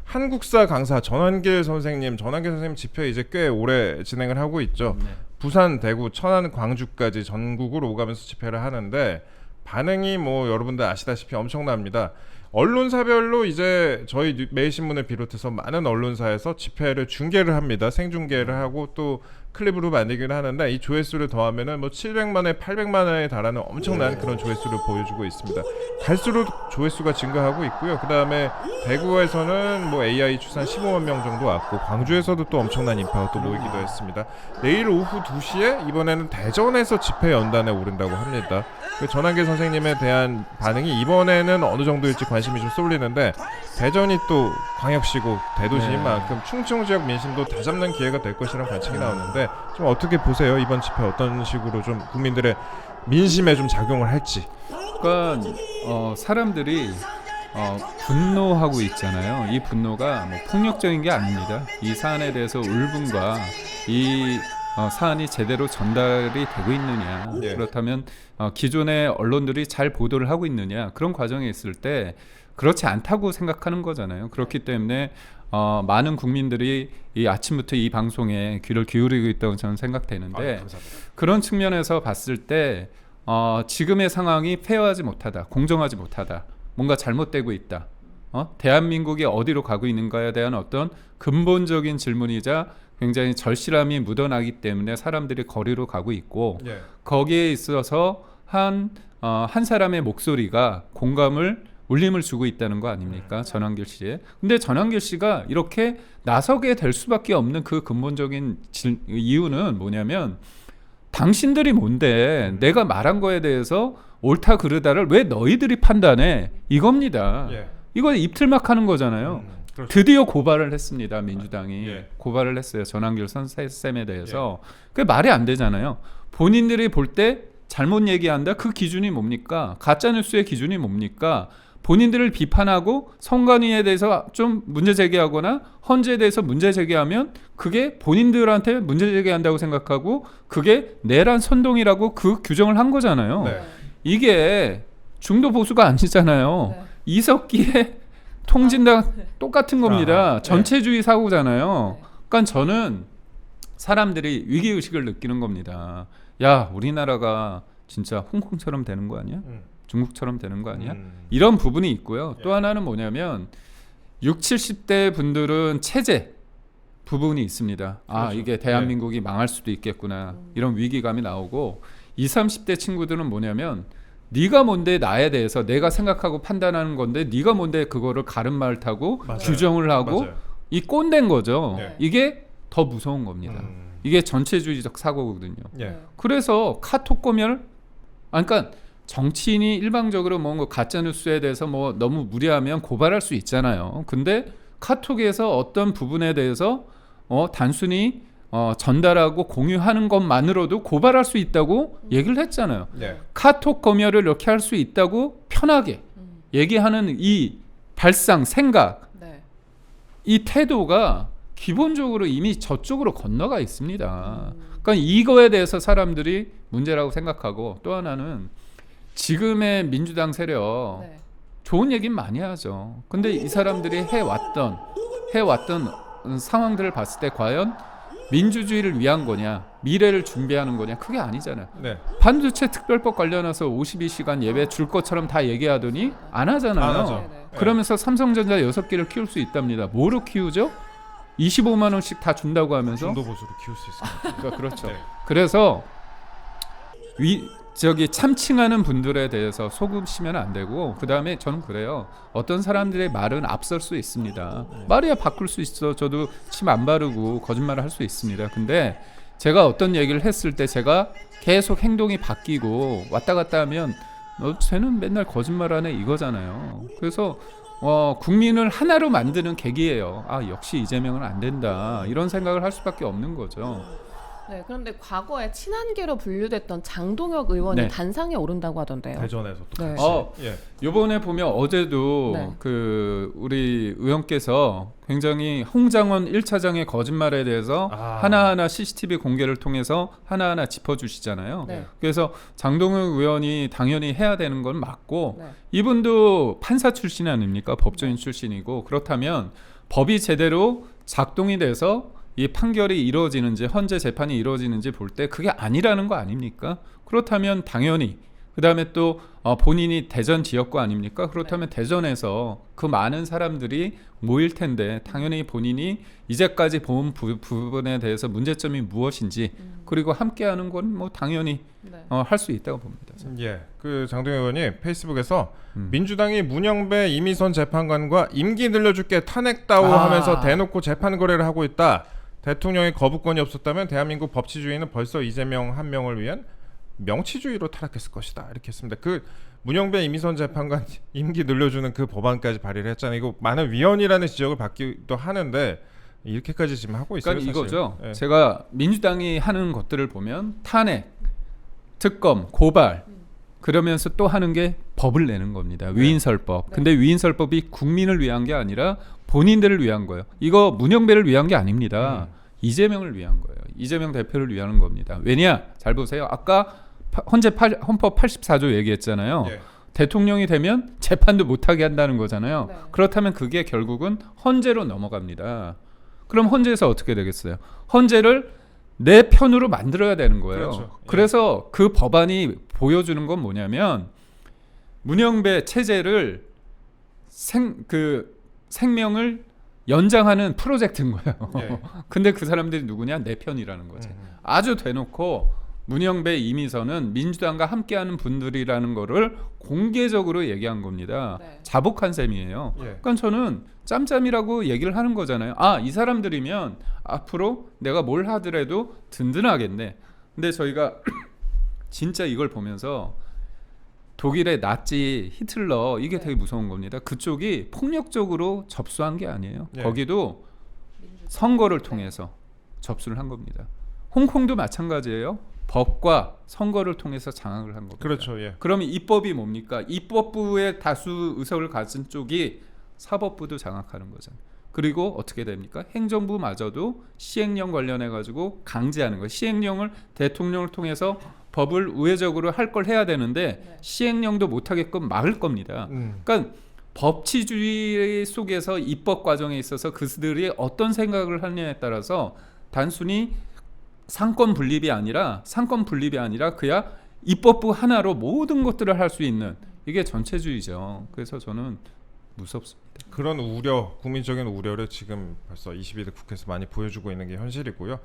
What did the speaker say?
한국사 강사 전환길 선생님 집회 이제 꽤 오래 진행을 하고 있죠. 네. 부산, 대구, 천안, 광주까지 전국으로 오가면서 집회를 하는데 반응이 뭐 여러분들 아시다시피 엄청납니다. 언론사별로 이제 저희 매일신문을 비롯해서 많은 언론사에서 집회를 중계를 합니다. 생중계를 하고 또 클립으로 만들기를 하는데 이 조회수를 더하면은 뭐 700만회, 800만회에 달하는 엄청난 그런 조회수를 보여주고 있습니다. 갈수록 조회수가 증가하고 있고요. 그 다음에 대구에서는 뭐 AI 추산 15만 명 정도 왔고 광주에서도 또 엄청난 인파가 또 모이기도 했습니다. 내일 오후 2시에 이번에는 대전에서 집회 연단에 오른다고 합니다. 그 전환길 선생님에 대한 반응이 이번에는 어느 정도일지 관심이 좀 쏠리는데 대전이 또 광역시고 대도시인 만큼 충청 지역 민심도 다잡는 기회가 될 것이라는 관측이 나오는데 좀 어떻게 보세요? 이번 집회 어떤 식으로 좀 국민들의 민심에 좀 작용을 할지. 그러니까 사람들이 분노하고 있잖아요. 이 분노가 뭐 폭력적인 게 아닙니다. 이 사안에 대해서 울분과 이 사안이 제대로 전달이 되고 있느냐, 예. 그렇다면 기존의 언론들이 잘 보도를 하고 있느냐, 그런 과정에 있을 때 그렇지 않다고 생각하는 거잖아요. 그렇기 때문에 많은 국민들이 이 아침부터 이 방송에 귀를 기울이고 있다고 저는 생각되는데, 그런 측면에서 봤을 때 지금의 상황이 페어하지 못하다, 공정하지 못하다, 뭔가 잘못되고 있다, 대한민국이 어디로 가고 있는가에 대한 어떤 근본적인 질문이자 굉장히 절실함이 묻어나기 때문에 사람들이 거리로 가고 있고, 예. 거기에 있어서 한 사람의 목소리가 공감을, 울림을 주고 있다는 거 아닙니까? 전환길 씨에. 근데 전환길 씨가 이렇게 나서게 될 수밖에 없는 그 근본적인 이유는 뭐냐면, 당신들이 뭔데 내가 말한 거에 대해서 옳다 그르다를 왜 너희들이 판단해, 이겁니다. 예. 이거 입틀막 하는 거잖아요. 그렇죠. 드디어 고발을 했습니다. 민주당이 예. 고발을 했어요. 전환길 선생님에 대해서. 그게 말이 안 되잖아요. 본인들이 볼 때 잘못 얘기한다, 그 기준이 뭡니까? 가짜뉴스의 기준이 뭡니까? 본인들을 비판하고 선관위에 대해서 좀 문제 제기하거나 헌재에 대해서 문제 제기하면 그게 본인들한테 문제 제기한다고 생각하고 그게 내란 선동이라고 그 규정을 한 거잖아요. 네. 이게 중도 보수가 아니잖아요. 네. 이석기의 통진당 똑같은 겁니다. 네. 전체주의 사고잖아요. 그러니까 저는 사람들이 위기의식을 느끼는 겁니다. 야, 우리나라가 진짜 홍콩처럼 되는 거 아니야? 중국처럼 되는 거 아니야? 이런 부분이 있고요. 또 하나는 뭐냐면 60, 70대 분들은 체제 부분이 있습니다. 그렇죠. 이게 대한민국이 망할 수도 있겠구나, 이런 위기감이 나오고, 20, 30대 친구들은 뭐냐면 네가 뭔데 나에 대해서 내가 생각하고 판단하는 건데 네가 뭔데 그거를 가름말 타고 맞아요. 규정을 하고 맞아요. 이 꼰대인 거죠. 네. 이게 더 무서운 겁니다. 이게 전체주의적 사고거든요. 예. 그래서 카톡 검열, 그러니까 정치인이 일방적으로 뭔가 가짜 뉴스에 대해서 뭐 너무 무리하면 고발할 수 있잖아요. 근데 카톡에서 어떤 부분에 대해서 단순히 전달하고 공유하는 것만으로도 고발할 수 있다고 얘기를 했잖아요. 예. 카톡 검열을 이렇게 할 수 있다고 편하게 얘기하는 이 발상, 생각, 네. 이 태도가 기본적으로 이미 저쪽으로 건너가 있습니다. 그러니까 이거에 대해서 사람들이 문제라고 생각하고, 또 하나는 지금의 민주당 세력 네. 좋은 얘기는 많이 하죠. 근데 이 사람들이 해왔던 상황들을 봤을 때 과연 민주주의를 위한 거냐, 미래를 준비하는 거냐, 그게 아니잖아요. 네. 반도체 특별법 관련해서 52시간 예배 줄 것처럼 다 얘기하더니 안 하잖아요. 안 하죠. 네네. 그러면서 삼성전자 6개를 키울 수 있답니다. 뭐로 키우죠? 25만 원씩 다 준다고 하면서. 중도 보수로 키울 수 있습니다. 그러니까 그렇죠. 네. 그래서 참칭하는 분들에 대해서 속으시면 안 되고, 그 다음에 저는 그래요. 어떤 사람들의 말은 앞설 수 있습니다. 말이야 바꿀 수 있어. 저도 침 안 바르고 거짓말을 할 수 있습니다. 근데 제가 어떤 얘기를 했을 때 제가 계속 행동이 바뀌고 왔다 갔다 하면 쟤는 맨날 거짓말하네, 이거잖아요. 그래서 국민을 하나로 만드는 계기예요. 역시 이재명은 안 된다, 이런 생각을 할 수밖에 없는 거죠. 네, 그런데 과거에 친한계로 분류됐던 장동혁 의원이 네. 단상에 오른다고 하던데요. 대전에서 또 네. 같이. 예. 요번에 보면 어제도 네. 그 우리 의원께서 굉장히 홍장원 1차장의 거짓말에 대해서 하나하나 CCTV 공개를 통해서 하나하나 짚어주시잖아요. 네. 그래서 장동혁 의원이 당연히 해야 되는 건 맞고, 네. 이분도 판사 출신 아닙니까? 법조인 출신이고, 그렇다면 법이 제대로 작동이 돼서 이 판결이 이루어지는지 헌재 재판이 이루어지는지 볼 때 그게 아니라는 거 아닙니까? 그렇다면 당연히 그다음에 또 본인이 대전 지역구 아닙니까? 그렇다면 대전에서 그 많은 사람들이 모일 텐데 당연히 본인이 이제까지 본 부분에 대해서 문제점이 무엇인지 그리고 함께하는 건 뭐 당연히 네. 할 수 있다고 봅니다. 예, 그 장동혁 의원이 페이스북에서 민주당이 문영배 이미선 재판관과 임기 늘려줄게 탄핵다오 하면서 대놓고 재판 거래를 하고 있다. 대통령의 거부권이 없었다면 대한민국 법치주의는 벌써 이재명 한 명을 위한 명치주의로 타락했을 것이다. 이렇게 했습니다. 그 문영배 이미선 재판관 임기 늘려주는 그 법안까지 발의를 했잖아요. 이거 많은 위헌이라는 지적을 받기도 하는데 이렇게까지 지금 하고 있어요. 그러니까 사실. 이거죠. 예. 제가 민주당이 하는 것들을 보면 탄핵, 특검, 고발 그러면서 또 하는 게 법을 내는 겁니다. 위인설법. 네. 근데 위인설법이 국민을 위한 게 아니라 본인들을 위한 거예요. 이거 문영배를 위한 게 아닙니다. 이재명을 위한 거예요. 이재명 대표를 위한 겁니다. 왜냐? 잘 보세요. 아까 헌법 84조 얘기했잖아요. 예. 대통령이 되면 재판도 못하게 한다는 거잖아요. 네. 그렇다면 그게 결국은 헌재로 넘어갑니다. 그럼 헌재에서 어떻게 되겠어요? 헌재를 내 편으로 만들어야 되는 거예요. 그렇죠. 예. 그래서 그 법안이 보여주는 건 뭐냐면 문영배 체제를 생명을 연장하는 프로젝트인 거예요. 예. 근데 그 사람들이 누구냐? 내 편이라는 거지. 아주 대놓고 문영배 이미선은 민주당과 함께하는 분들이라는 거를 공개적으로 얘기한 겁니다. 네. 자복한 셈이에요. 예. 그러니까 저는 짬짬이라고 얘기를 하는 거잖아요. 아, 이 사람들이면 앞으로 내가 뭘 하더라도 든든하겠네. 근데 저희가 진짜 이걸 보면서 독일의 나치 히틀러 이게 네. 되게 무서운 겁니다. 그쪽이 폭력적으로 접수한 게 아니에요. 예. 거기도 선거를 통해서 접수를 한 겁니다. 홍콩도 마찬가지예요. 법과 선거를 통해서 장악을 한 겁니다. 그렇죠. 예. 그러면 입법이 뭡니까? 입법부의 다수 의석을 가진 쪽이 사법부도 장악하는 거잖아요. 그리고 어떻게 됩니까? 행정부마저도 시행령 관련해 가지고 강제하는 거예요. 시행령을 대통령을 통해서 법을 우회적으로 할 걸 해야 되는데 네. 시행령도 못하게끔 막을 겁니다. 그러니까 법치주의 속에서 입법 과정에 있어서 그들이 어떤 생각을 하느냐에 따라서 단순히 상권 분립이 아니라 그야 입법부 하나로 모든 것들을 할 수 있는 이게 전체주의죠. 그래서 저는 무섭습니다. 그런 우려, 국민적인 우려를 지금 벌써 22대 국회에서 많이 보여주고 있는 게 현실이고요.